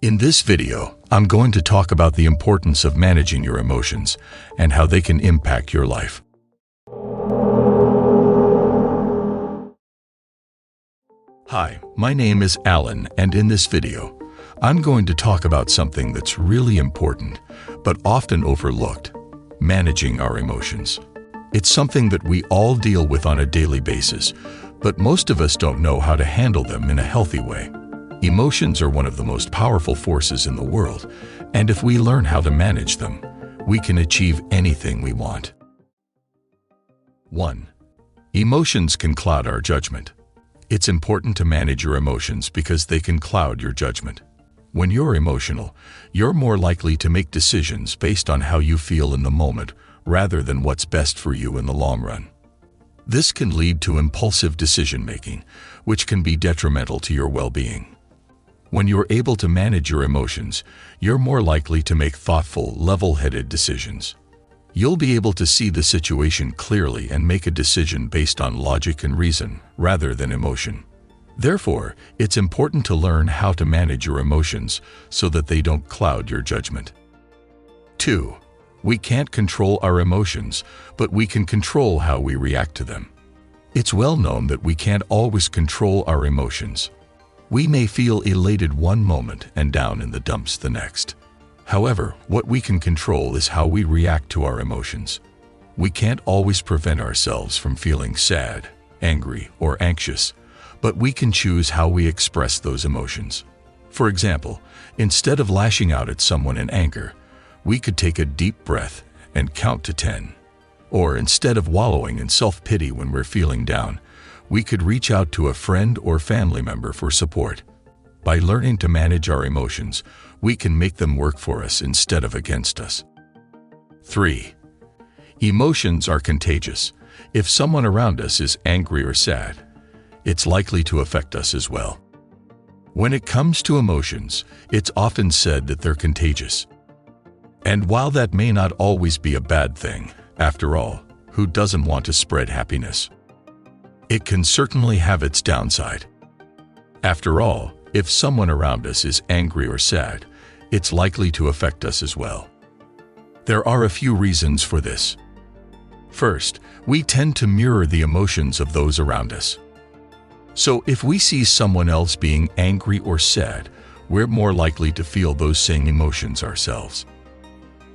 In this video, I'm going to talk about the importance of managing your emotions and how they can impact your life. Hi, my name is Alan, and in this video, I'm going to talk about something that's really important, but often overlooked: managing our emotions. It's something that we all deal with on a daily basis, but most of us don't know how to handle them in a healthy way. Emotions are one of the most powerful forces in the world, and if we learn how to manage them, we can achieve anything we want. 1. Emotions can cloud our judgment. It's important to manage your emotions because they can cloud your judgment. When you're emotional, you're more likely to make decisions based on how you feel in the moment rather than what's best for you in the long run. This can lead to impulsive decision-making, which can be detrimental to your well-being. When you're able to manage your emotions, you're more likely to make thoughtful, level-headed decisions. You'll be able to see the situation clearly and make a decision based on logic and reason, rather than emotion. Therefore, it's important to learn how to manage your emotions so that they don't cloud your judgment. 2. We can't control our emotions, but we can control how we react to them. It's well known that we can't always control our emotions. We may feel elated one moment and down in the dumps the next. However, what we can control is how we react to our emotions. We can't always prevent ourselves from feeling sad, angry, or anxious, but we can choose how we express those emotions. For example, instead of lashing out at someone in anger, we could take a deep breath and count to 10. Or instead of wallowing in self-pity when we're feeling down, we could reach out to a friend or family member for support. By learning to manage our emotions, we can make them work for us instead of against us. 3. Emotions are contagious. If someone around us is angry or sad, it's likely to affect us as well. When it comes to emotions, it's often said that they're contagious. And while that may not always be a bad thing, after all, who doesn't want to spread happiness? It can certainly have its downside. After all, if someone around us is angry or sad, it's likely to affect us as well. There are a few reasons for this. First, we tend to mirror the emotions of those around us. So if we see someone else being angry or sad, we're more likely to feel those same emotions ourselves.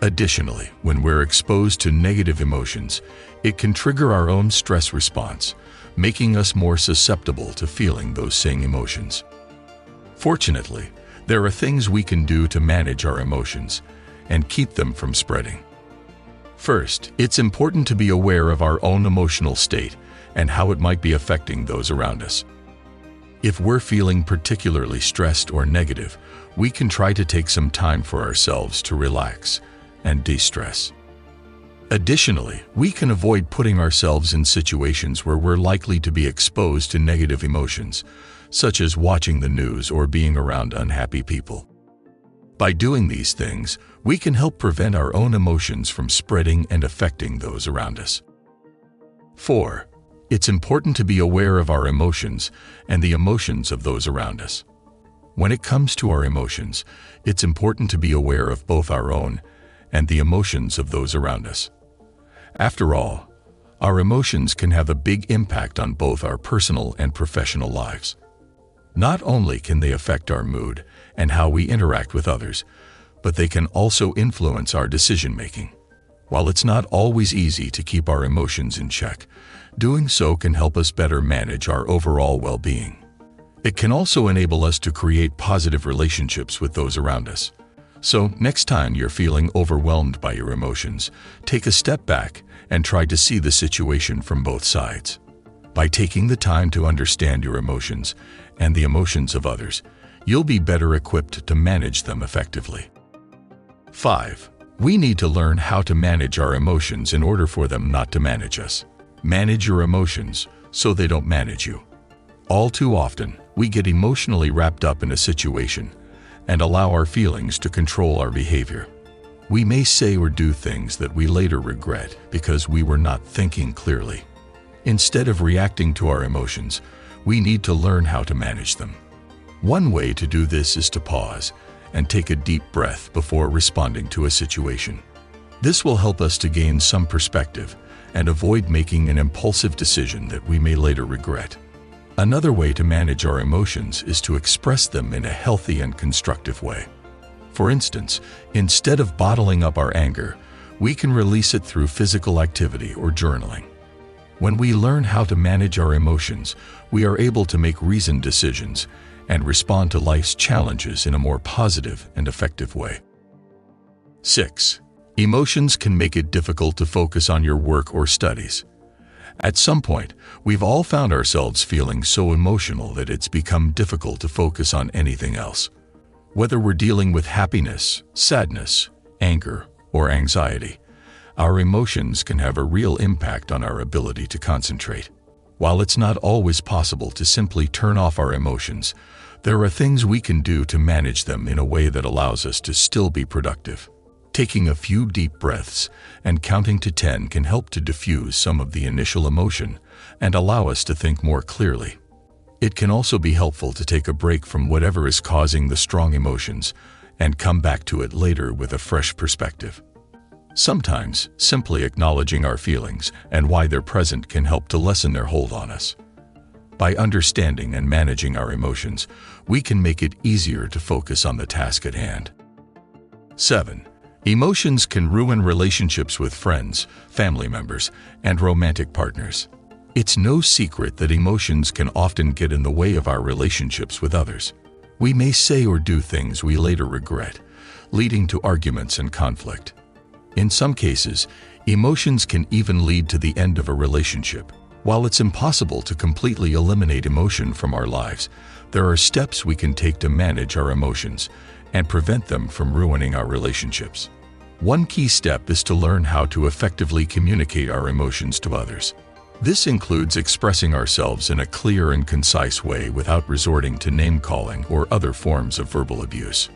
Additionally, when we're exposed to negative emotions, it can trigger our own stress response, making us more susceptible to feeling those same emotions. Fortunately, there are things we can do to manage our emotions and keep them from spreading. First, it's important to be aware of our own emotional state and how it might be affecting those around us. If we're feeling particularly stressed or negative, we can try to take some time for ourselves to relax and de-stress. Additionally, we can avoid putting ourselves in situations where we're likely to be exposed to negative emotions, such as watching the news or being around unhappy people. By doing these things, we can help prevent our own emotions from spreading and affecting those around us. 4. It's important to be aware of our emotions and the emotions of those around us. When it comes to our emotions, it's important to be aware of both our own and the emotions of those around us. After all, our emotions can have a big impact on both our personal and professional lives. Not only can they affect our mood and how we interact with others, but they can also influence our decision-making. While it's not always easy to keep our emotions in check, doing so can help us better manage our overall well-being. It can also enable us to create positive relationships with those around us. So, next time you're feeling overwhelmed by your emotions, take a step back and try to see the situation from both sides. By taking the time to understand your emotions and the emotions of others, you'll be better equipped to manage them effectively. 5. We need to learn how to manage our emotions in order for them not to manage us. Manage your emotions so they don't manage you. All too often, we get emotionally wrapped up in a situation and allow our feelings to control our behavior. We may say or do things that we later regret because we were not thinking clearly. Instead of reacting to our emotions, we need to learn how to manage them. One way to do this is to pause and take a deep breath before responding to a situation. This will help us to gain some perspective and avoid making an impulsive decision that we may later regret. Another way to manage our emotions is to express them in a healthy and constructive way. For instance, instead of bottling up our anger, we can release it through physical activity or journaling. When we learn how to manage our emotions, we are able to make reasoned decisions and respond to life's challenges in a more positive and effective way. 6. Emotions can make it difficult to focus on your work or studies. At some point, we've all found ourselves feeling so emotional that it's become difficult to focus on anything else. Whether we're dealing with happiness, sadness, anger, or anxiety, our emotions can have a real impact on our ability to concentrate. While it's not always possible to simply turn off our emotions, there are things we can do to manage them in a way that allows us to still be productive. Taking a few deep breaths and counting to 10 can help to diffuse some of the initial emotion and allow us to think more clearly. It can also be helpful to take a break from whatever is causing the strong emotions and come back to it later with a fresh perspective. Sometimes, simply acknowledging our feelings and why they're present can help to lessen their hold on us. By understanding and managing our emotions, we can make it easier to focus on the task at hand. 7. Emotions can ruin relationships with friends, family members, and romantic partners. It's no secret that emotions can often get in the way of our relationships with others. We may say or do things we later regret, leading to arguments and conflict. In some cases, emotions can even lead to the end of a relationship. While it's impossible to completely eliminate emotion from our lives, there are steps we can take to manage our emotions and prevent them from ruining our relationships. One key step is to learn how to effectively communicate our emotions to others. This includes expressing ourselves in a clear and concise way without resorting to name-calling or other forms of verbal abuse.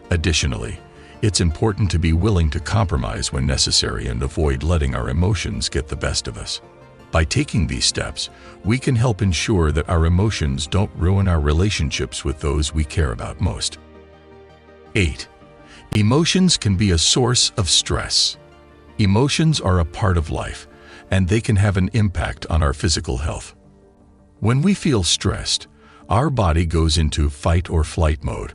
Additionally, it's important to be willing to compromise when necessary and avoid letting our emotions get the best of us. By taking these steps, we can help ensure that our emotions don't ruin our relationships with those we care about most. 8. Emotions can be a source of stress. Emotions are a part of life, and they can have an impact on our physical health. When we feel stressed, our body goes into fight or flight mode,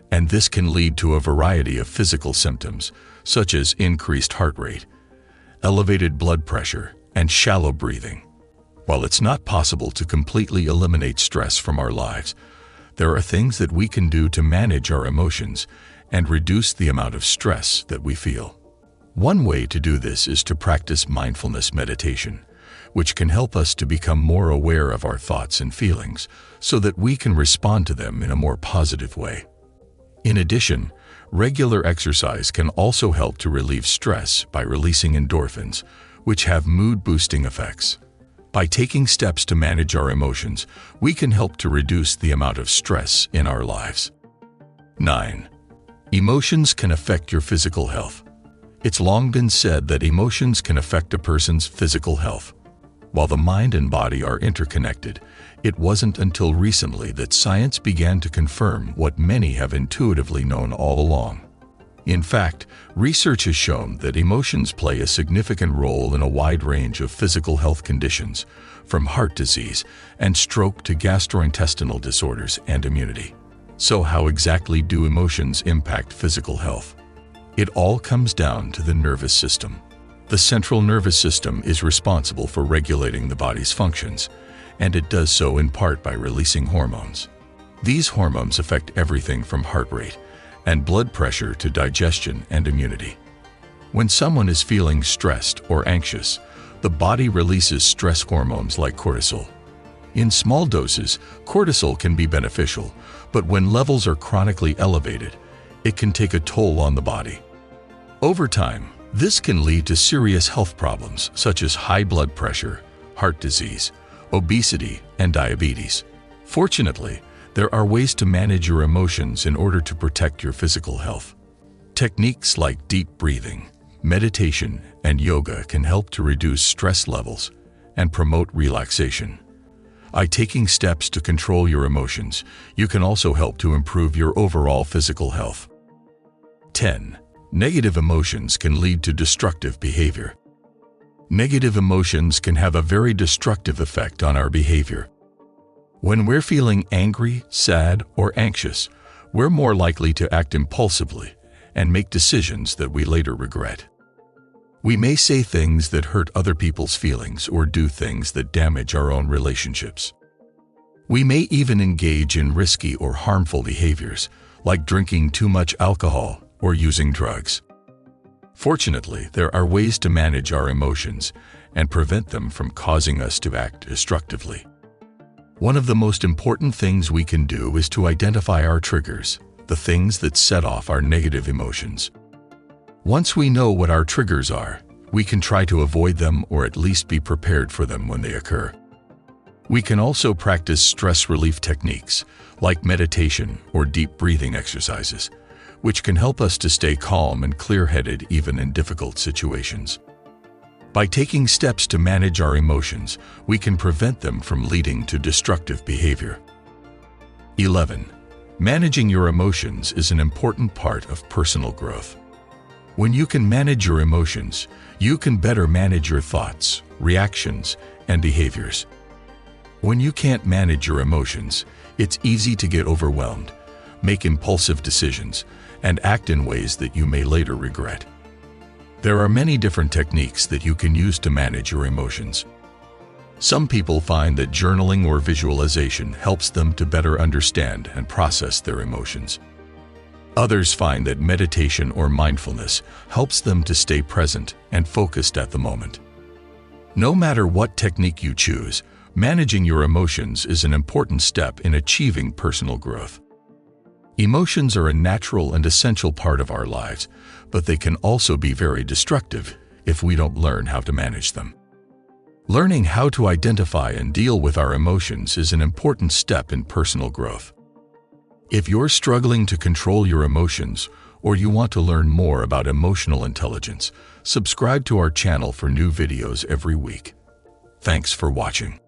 and this can lead to a variety of physical symptoms, such as increased heart rate, elevated blood pressure, and shallow breathing. While it's not possible to completely eliminate stress from our lives, there are things that we can do to manage our emotions and reduce the amount of stress that we feel. One way to do this is to practice mindfulness meditation, which can help us to become more aware of our thoughts and feelings so that we can respond to them in a more positive way. In addition, regular exercise can also help to relieve stress by releasing endorphins, which have mood-boosting effects. By taking steps to manage our emotions, we can help to reduce the amount of stress in our lives. 9. Emotions can affect your physical health. It's long been said that emotions can affect a person's physical health. While the mind and body are interconnected, it wasn't until recently that science began to confirm what many have intuitively known all along. In fact, research has shown that emotions play a significant role in a wide range of physical health conditions, from heart disease and stroke to gastrointestinal disorders and immunity. So how exactly do emotions impact physical health? It all comes down to the nervous system. The central nervous system is responsible for regulating the body's functions, and it does so in part by releasing hormones. These hormones affect everything from heart rate and blood pressure to digestion and immunity. When someone is feeling stressed or anxious, the body releases stress hormones like cortisol. In small doses, cortisol can be beneficial, but when levels are chronically elevated, it can take a toll on the body. Over time, this can lead to serious health problems such as high blood pressure, heart disease, obesity, and diabetes. Fortunately, there are ways to manage your emotions in order to protect your physical health. Techniques like deep breathing, meditation, and yoga can help to reduce stress levels and promote relaxation. By taking steps to control your emotions, you can also help to improve your overall physical health. 10. Negative emotions can lead to destructive behavior. Negative emotions can have a very destructive effect on our behavior. When we're feeling angry, sad, or anxious, we're more likely to act impulsively and make decisions that we later regret. We may say things that hurt other people's feelings or do things that damage our own relationships. We may even engage in risky or harmful behaviors, like drinking too much alcohol or using drugs. Fortunately, there are ways to manage our emotions and prevent them from causing us to act destructively. One of the most important things we can do is to identify our triggers, the things that set off our negative emotions. Once we know what our triggers are, we can try to avoid them or at least be prepared for them when they occur. We can also practice stress relief techniques like meditation or deep breathing exercises, which can help us to stay calm and clear-headed even in difficult situations. By taking steps to manage our emotions, we can prevent them from leading to destructive behavior. 11. Managing your emotions is an important part of personal growth. When you can manage your emotions, you can better manage your thoughts, reactions, and behaviors. When you can't manage your emotions, it's easy to get overwhelmed, make impulsive decisions, and act in ways that you may later regret. There are many different techniques that you can use to manage your emotions. Some people find that journaling or visualization helps them to better understand and process their emotions. Others find that meditation or mindfulness helps them to stay present and focused at the moment. No matter what technique you choose, managing your emotions is an important step in achieving personal growth. Emotions are a natural and essential part of our lives, but they can also be very destructive if we don't learn how to manage them. Learning how to identify and deal with our emotions is an important step in personal growth. If you're struggling to control your emotions or you want to learn more about emotional intelligence, subscribe to our channel for new videos every week. Thanks for watching.